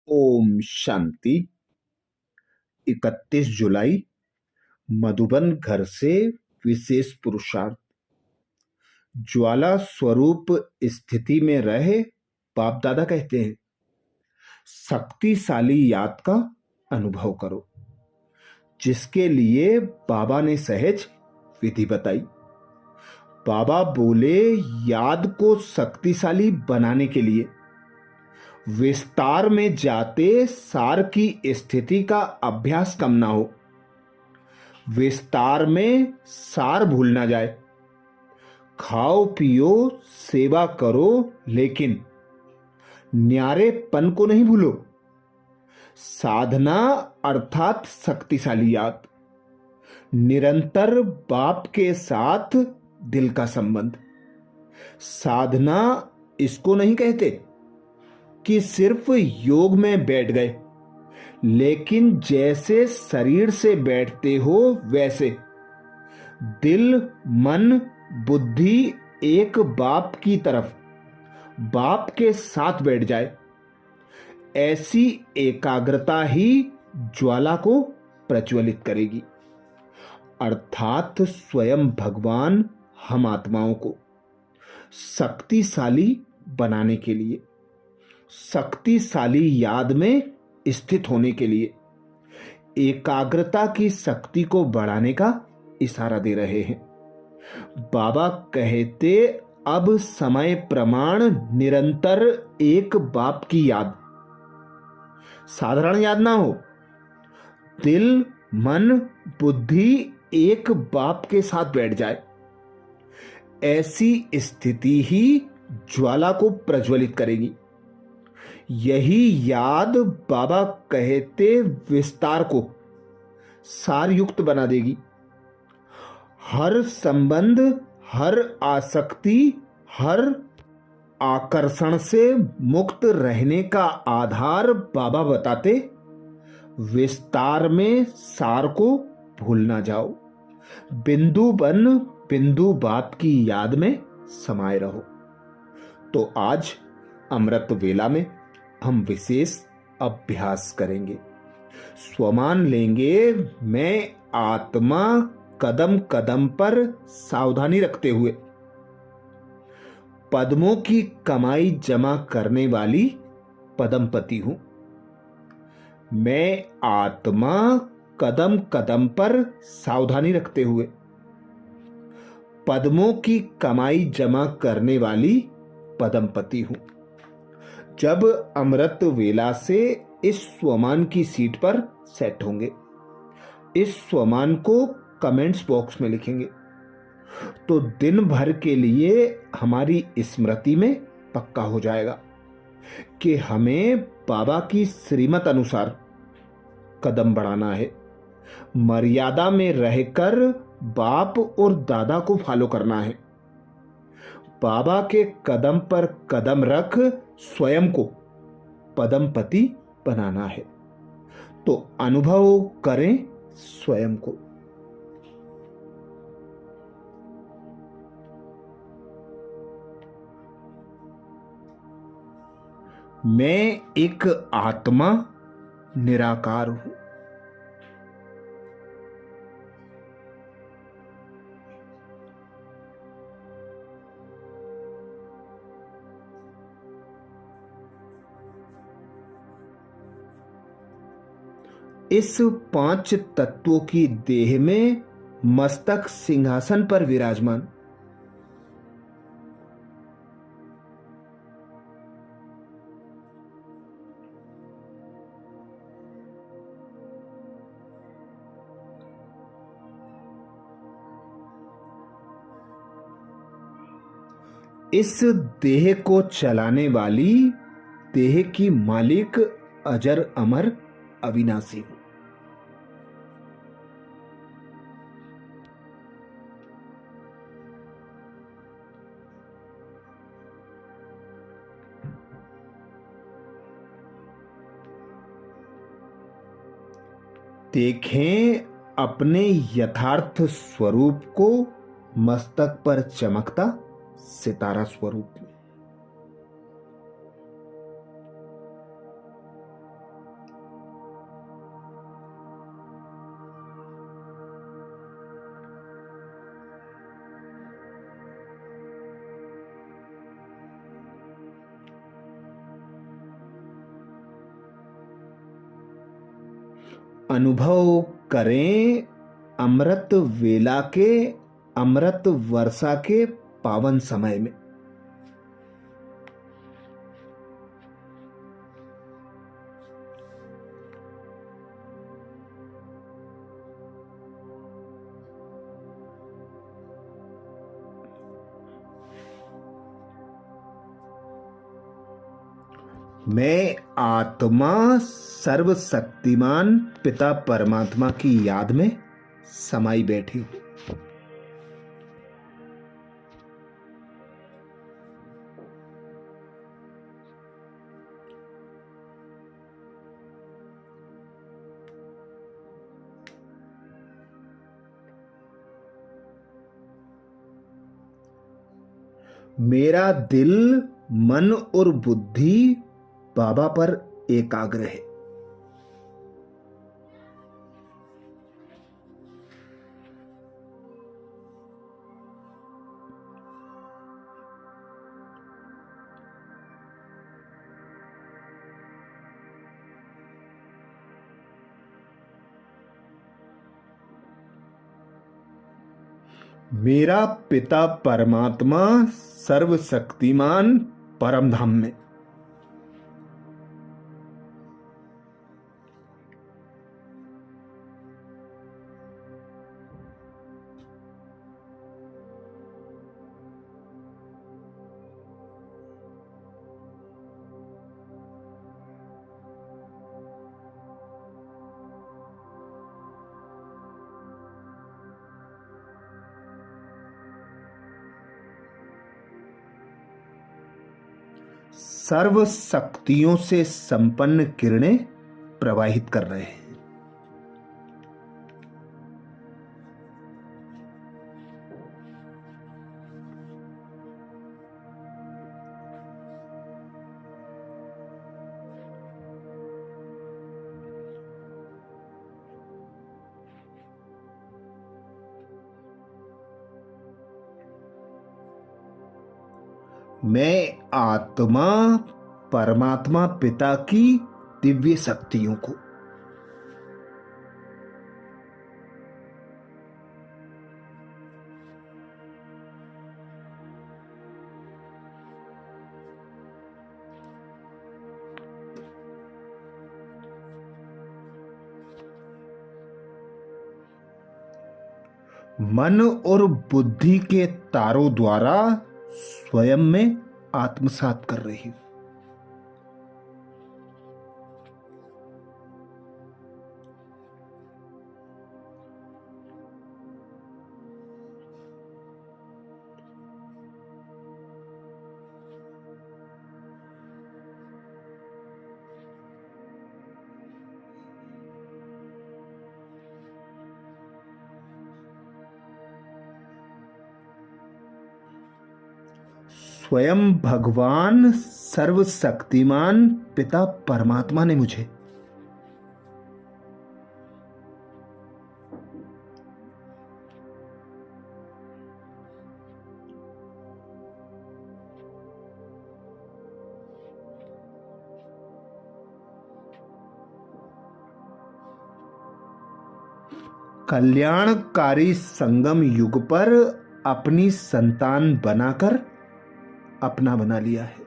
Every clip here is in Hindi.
ओम शांति। 31 जुलाई मधुबन घर से विशेष पुरुषार्थ। ज्वाला स्वरूप स्थिति में रहे बाप दादा कहते हैं, शक्तिशाली याद का अनुभव करो, जिसके लिए बाबा ने सहज विधि बताई। बाबा बोले, याद को शक्तिशाली बनाने के लिए विस्तार में जाते सार की स्थिति का अभ्यास कम ना हो। विस्तार में सार भूल ना जाए। खाओ पियो सेवा करो, लेकिन न्यारेपन को नहीं भूलो। साधना अर्थात शक्तिशाली याद, निरंतर बाप के साथ दिल का संबंध। साधना इसको नहीं कहते कि सिर्फ योग में बैठ गए, लेकिन जैसे शरीर से बैठते हो वैसे दिल मन बुद्धि एक बाप की तरफ, बाप के साथ बैठ जाए। ऐसी एकाग्रता ही ज्वाला को प्रज्वलित करेगी, अर्थात स्वयं भगवान हम आत्माओं को शक्तिशाली बनाने के लिए, शक्तिशाली याद में स्थित होने के लिए एकाग्रता की शक्ति को बढ़ाने का इशारा दे रहे हैं। बाबा कहते, अब समय प्रमाण निरंतर एक बाप की याद, साधारण याद ना हो। दिल मन बुद्धि एक बाप के साथ बैठ जाए। ऐसी स्थिति ही ज्वाला को प्रज्वलित करेगी। यही याद बाबा कहते विस्तार को सार युक्त बना देगी। हर संबंध, हर आसक्ति, हर आकर्षण से मुक्त रहने का आधार बाबा बताते, विस्तार में सार को भूल ना जाओ। बिंदु बन बिंदु बाप की याद में समाये रहो। तो आज अमृत वेला में हम विशेष अभ्यास करेंगे। स्वमान लेंगे, मैं आत्मा कदम कदम पर सावधानी रखते हुए पद्मों की कमाई जमा करने वाली पद्मपति हूं। मैं आत्मा कदम कदम पर सावधानी रखते हुए पद्मों की कमाई जमा करने वाली पद्मपति हूं। जब अमृत वेला से इस स्वमान की सीट पर सेट होंगे, इस स्वमान को कमेंट्स बॉक्स में लिखेंगे, तो दिन भर के लिए हमारी स्मृति में पक्का हो जाएगा कि हमें बाबा की श्रीमत अनुसार कदम बढ़ाना है। मर्यादा में रहकर बाप और दादा को फॉलो करना है। बाबा के कदम पर कदम रख स्वयं को पद्मपति बनाना है। तो अनुभव करें स्वयं को। मैं एक आत्मा निराकार हूं। इस 5 तत्वों की देह में मस्तक सिंहासन पर विराजमान। इस देह को चलाने वाली देह की मालिक अजर अमर अविनाशी हूं। देखें अपने यथार्थ स्वरूप को मस्तक पर चमकता सितारा स्वरूप में। अनुभव करें अमृत वेला के, अमृत वर्षा के पावन समय में। मैं आत्मा सर्वशक्तिमान पिता परमात्मा की याद में समाई बैठी हूं। मेरा दिल, मन और बुद्धि बाबा पर एकाग्र है। मेरा पिता परमात्मा सर्वशक्तिमान परम धाम में। सर्व शक्तियों से संपन्न किरणें प्रवाहित कर रहे हैं। मैं आत्मा परमात्मा पिता की दिव्य शक्तियों को, मन और बुद्धि के तारों द्वारा स्वयं में आत्मसात कर रही हूं। स्वयं भगवान सर्वशक्तिमान पिता परमात्मा ने मुझे कल्याणकारी संगम युग पर अपनी संतान बनाकर अपना बना लिया है।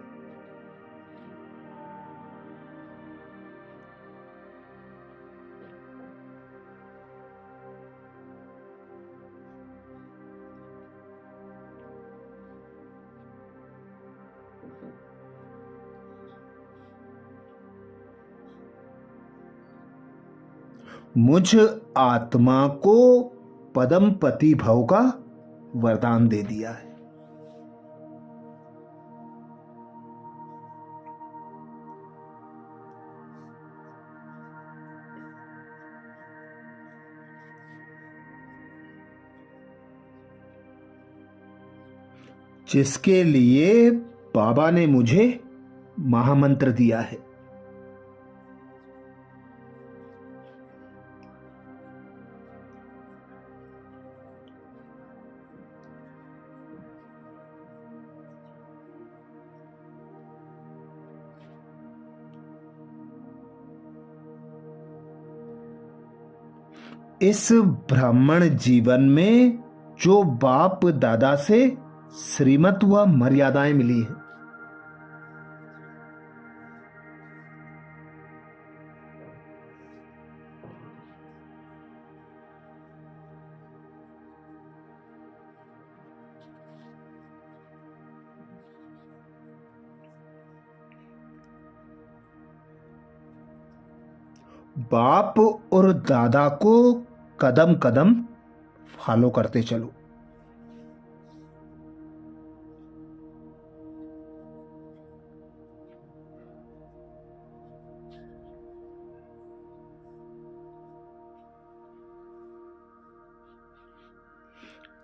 मुझ आत्मा को पदमपति भव का वरदान दे दिया है। जिसके लिए बाबा ने मुझे महामंत्र दिया है। इस ब्राह्मण जीवन में जो बाप दादा से श्रीमत व मर्यादाएं मिली हैं, बाप और दादा को कदम कदम फॉलो करते चलो।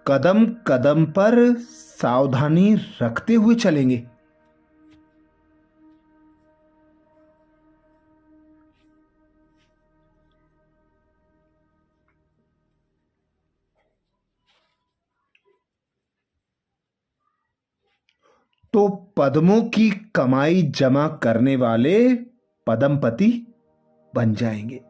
कदम कदम पर सावधानी रखते हुए चलेंगे। तो पद्मों की कमाई जमा करने वाले पद्मपति बन जाएंगे।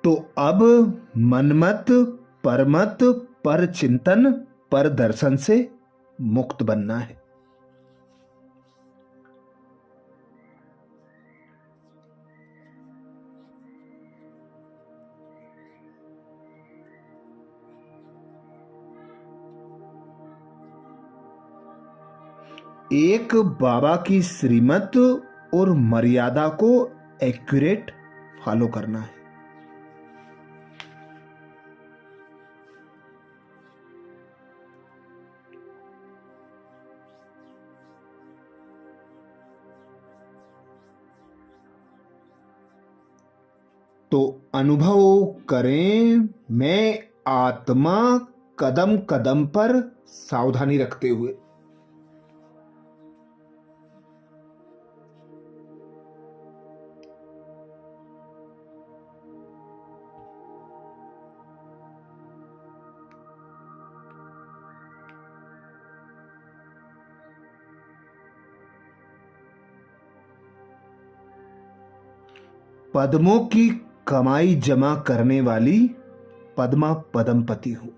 तो अब मनमत, परमत, पर चिंतन, पर दर्शन से मुक्त बनना है। एक बाबा की श्रीमत और मर्यादा को एक्यूरेट फॉलो करना है। तो अनुभव करें, मैं आत्मा कदम कदम पर सावधानी रखते हुए। पद्मों की कमाई जमा करने वाली पद्मा पद्मपति हूं।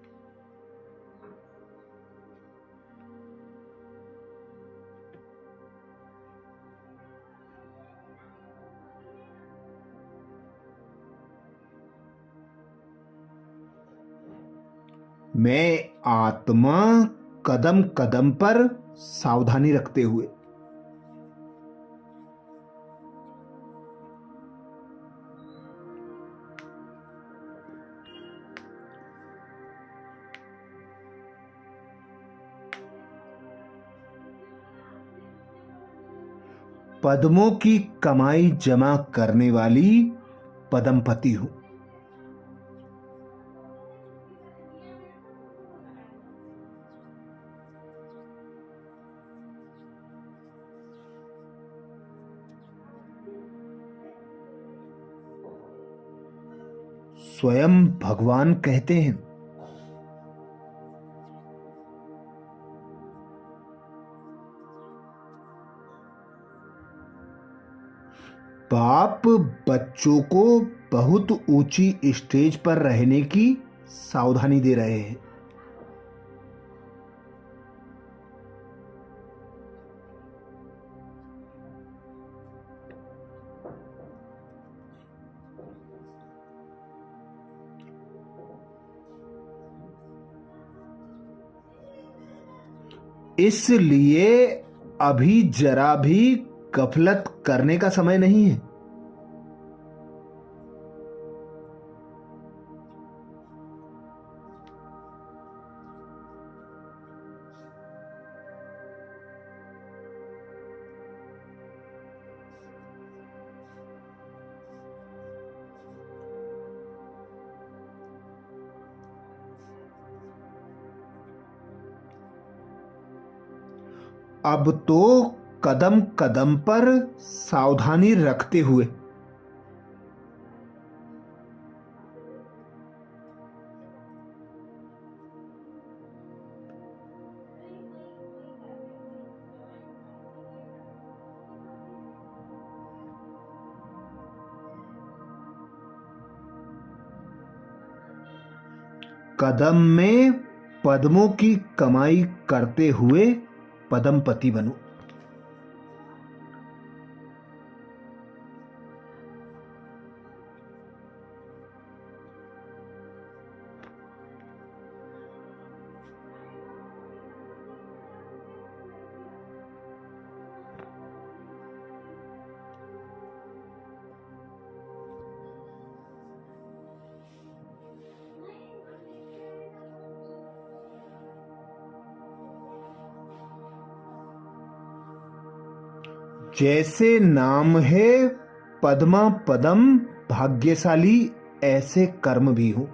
मैं आत्मा कदम कदम पर सावधानी रखते हुए। पद्मों की कमाई जमा करने वाली पद्मपति हूं। स्वयं भगवान कहते हैं, बाप बच्चों को बहुत ऊंची स्टेज पर रहने की सावधानी दे रहे हैं। इसलिए अभी जरा भी गफलत करने का समय नहीं है। अब तो कदम कदम पर सावधानी रखते हुए। कदम में पद्मों की कमाई करते हुए पद्मपति बनो। जैसे नाम है पद्मा पदम भाग्यशाली, ऐसे कर्म भी हो।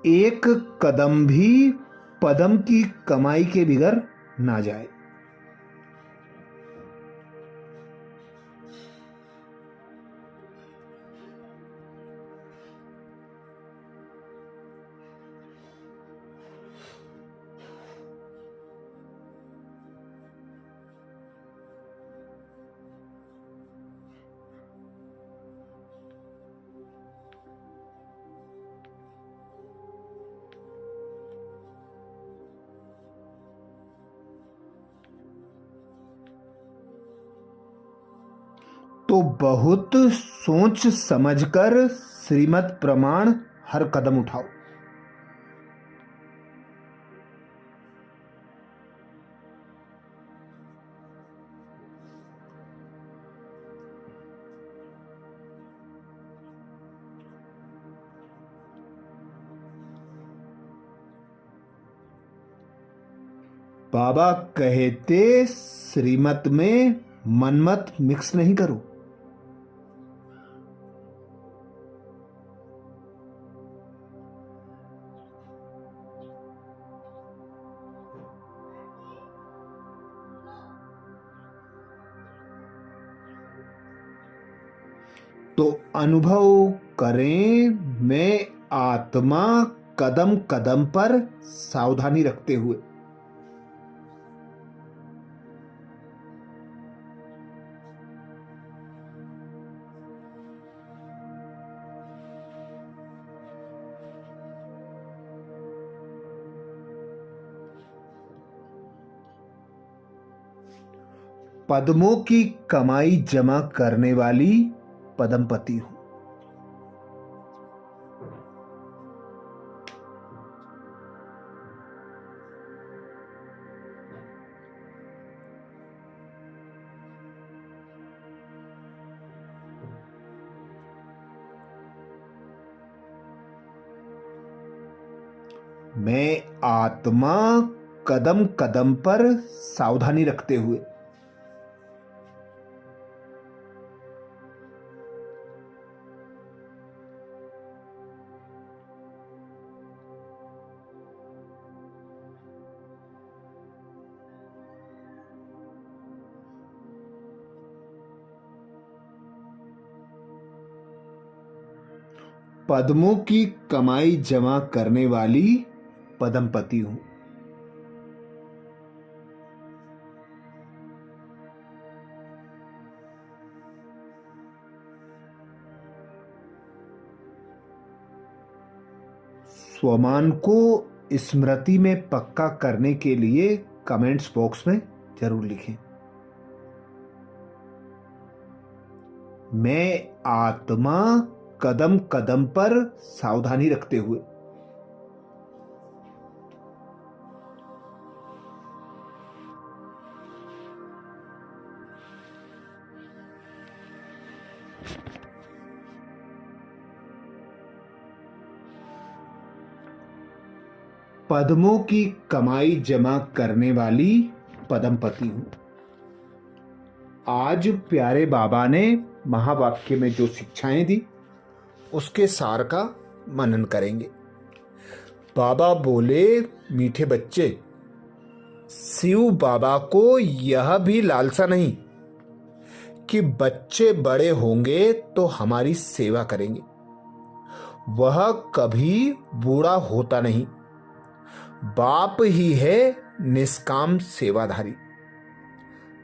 एक कदम भी पद्म की कमाई के बिगड़ ना जाए। तो बहुत सोच समझकर श्रीमत प्रमाण हर कदम उठाओ। बाबा कहते श्रीमत में मनमत मिक्स नहीं करो। तो अनुभव करें, मैं आत्मा कदम कदम पर सावधानी रखते हुए। पद्मों की कमाई जमा करने वाली पद्मपति हूं। मैं आत्मा कदम कदम पर सावधानी रखते हुए। पद्मों की कमाई जमा करने वाली पद्मपति हूं। स्वमान को स्मृति में पक्का करने के लिए कमेंट्स बॉक्स में जरूर लिखें। मैं आत्मा कदम कदम पर सावधानी रखते हुए। पद्मों की कमाई जमा करने वाली पद्मपति हूं। आज प्यारे बाबा ने महावाक्य में जो शिक्षाएं दी उसके सार का मनन करेंगे। बाबा बोले, मीठे बच्चे, शिव बाबा को यह भी लालसा नहीं कि बच्चे बड़े होंगे तो हमारी सेवा करेंगे। वह कभी बूढ़ा होता नहीं, बाप ही है निष्काम सेवाधारी।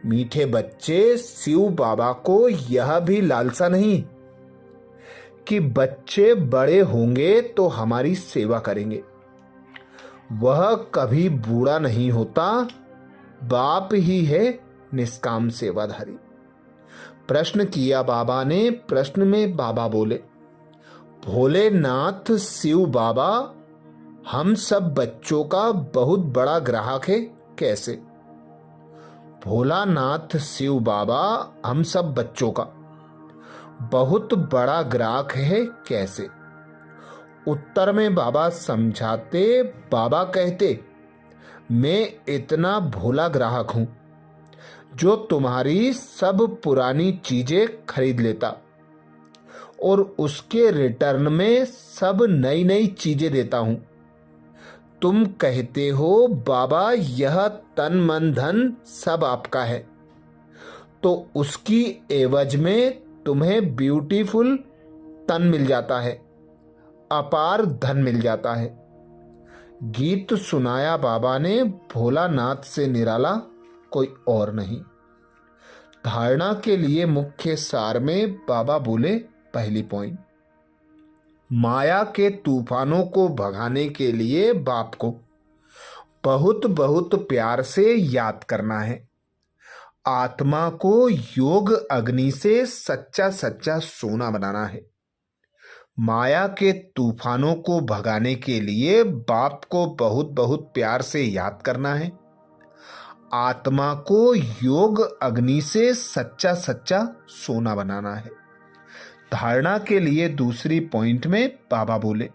मीठे बच्चे, शिव बाबा को यह भी लालसा नहीं कि बच्चे बड़े होंगे तो हमारी सेवा करेंगे। वह कभी बूढ़ा नहीं होता, बाप ही है निष्काम सेवाधारी। प्रश्न किया बाबा ने। प्रश्न में बाबा बोले, भोलेनाथ शिव बाबा हम सब बच्चों का बहुत बड़ा ग्राहक है, कैसे? भोलानाथ शिव बाबा हम सब बच्चों का बहुत बड़ा ग्राहक है, कैसे? उत्तर में बाबा समझाते। बाबा कहते, मैं इतना भोला ग्राहक हूं जो तुम्हारी सब पुरानी चीजें खरीद लेता और उसके रिटर्न में सब नई नई चीजें देता हूं। तुम कहते हो बाबा यह तन मन धन सब आपका है, तो उसकी एवज में तुम्हें ब्यूटीफुल तन मिल जाता है, अपार धन मिल जाता है। गीत सुनाया बाबा ने। भोलानाथ से निराला कोई और नहीं। धारणा के लिए मुख्य सार में बाबा बोले, पहली पॉइंट, माया के तूफानों को भगाने के लिए बाप को बहुत बहुत प्यार से याद करना है। आत्मा को योग अग्नि से सच्चा सच्चा सोना बनाना है। माया के तूफानों को भगाने के लिए बाप को बहुत बहुत प्यार से याद करना है। आत्मा को योग अग्नि से सच्चा सच्चा सोना बनाना है। धारणा के लिए दूसरी पॉइंट में बाबा बोले,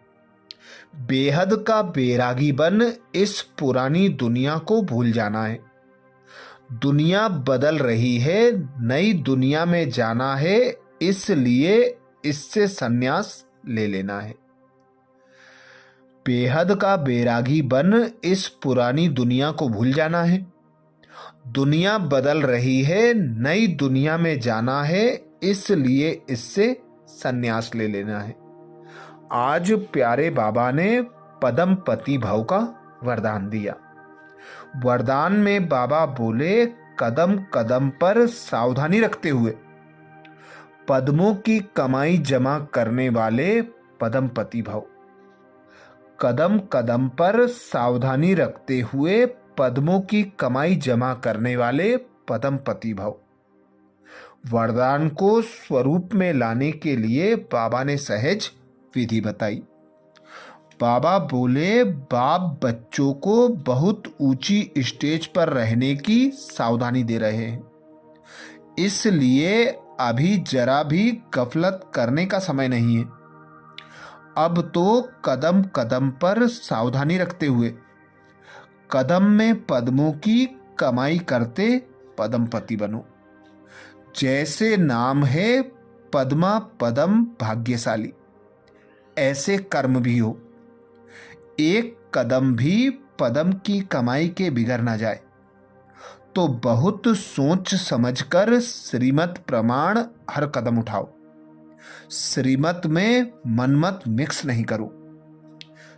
बेहद का बैरागी बन इस पुरानी दुनिया को भूल जाना है। दुनिया बदल रही है, नई दुनिया में जाना है, इसलिए इससे संन्यास ले लेना है। बेहद का बैरागी बन इस पुरानी दुनिया को भूल जाना है। दुनिया बदल रही है, नई दुनिया में जाना है, इसलिए इससे संन्यास ले लेना है। आज प्यारे बाबा ने पद्मपति भव का वरदान दिया। वरदान में बाबा बोले, कदम कदम पर सावधानी रखते हुए पद्मों की कमाई जमा करने वाले पद्मपति भव। कदम कदम पर सावधानी रखते हुए पद्मों की कमाई जमा करने वाले पद्मपति भव। वरदान को स्वरूप में लाने के लिए बाबा ने सहज विधि बताई। बाबा बोले, बाप बच्चों को बहुत ऊंची स्टेज पर रहने की सावधानी दे रहे हैं, इसलिए अभी जरा भी गफलत करने का समय नहीं है। अब तो कदम कदम पर सावधानी रखते हुए कदम में पद्मों की कमाई करते पद्मपति बनो। जैसे नाम है पद्मा पदम भाग्यशाली, ऐसे कर्म भी हो। एक कदम भी पद्म की कमाई के बिगड़ ना जाए तो बहुत सोच समझकर श्रीमत प्रमाण हर कदम उठाओ। श्रीमत में मनमत मिक्स नहीं करो।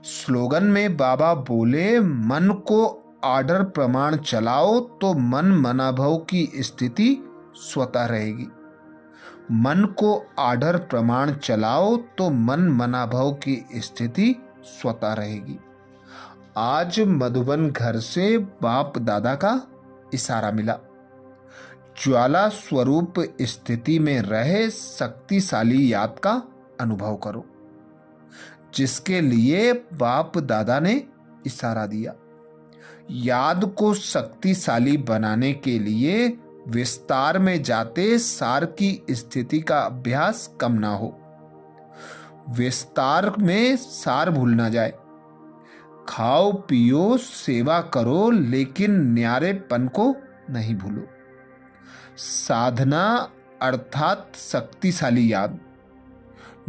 स्लोगन में बाबा बोले, मन को आर्डर प्रमाण चलाओ तो मन मनाभव की स्थिति स्वतः रहेगी। मन को आर्डर प्रमाण चलाओ तो मन मनाभव की स्थिति स्वतः रहेगी। आज मधुबन घर से बाप दादा का इशारा मिला। ज्वाला स्वरूप स्थिति में रहे शक्तिशाली याद का अनुभव करो, जिसके लिए बाप दादा ने इशारा दिया। याद को शक्तिशाली बनाने के लिए विस्तार में जाते सार की स्थिति का अभ्यास कम ना हो। विस्तार में सार भूल ना जाए। खाओ पियो सेवा करो, लेकिन न्यारेपन को नहीं भूलो। साधना अर्थात शक्तिशाली याद,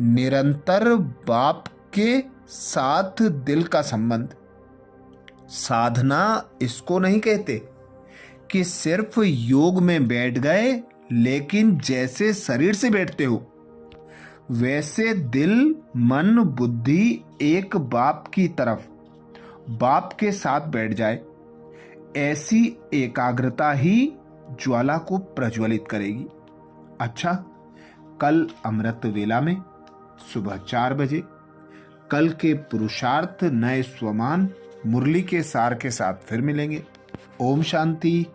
निरंतर बाप के साथ दिल का संबंध। साधना इसको नहीं कहते कि सिर्फ योग में बैठ गए, लेकिन जैसे शरीर से बैठते हो वैसे दिल मन बुद्धि एक बाप की तरफ, बाप के साथ बैठ जाए। ऐसी एकाग्रता ही ज्वाला को प्रज्वलित करेगी। अच्छा, कल अमृत वेला में सुबह 4 बजे कल के पुरुषार्थ नए स्वमान मुरली के सार के साथ फिर मिलेंगे। ओम शांति।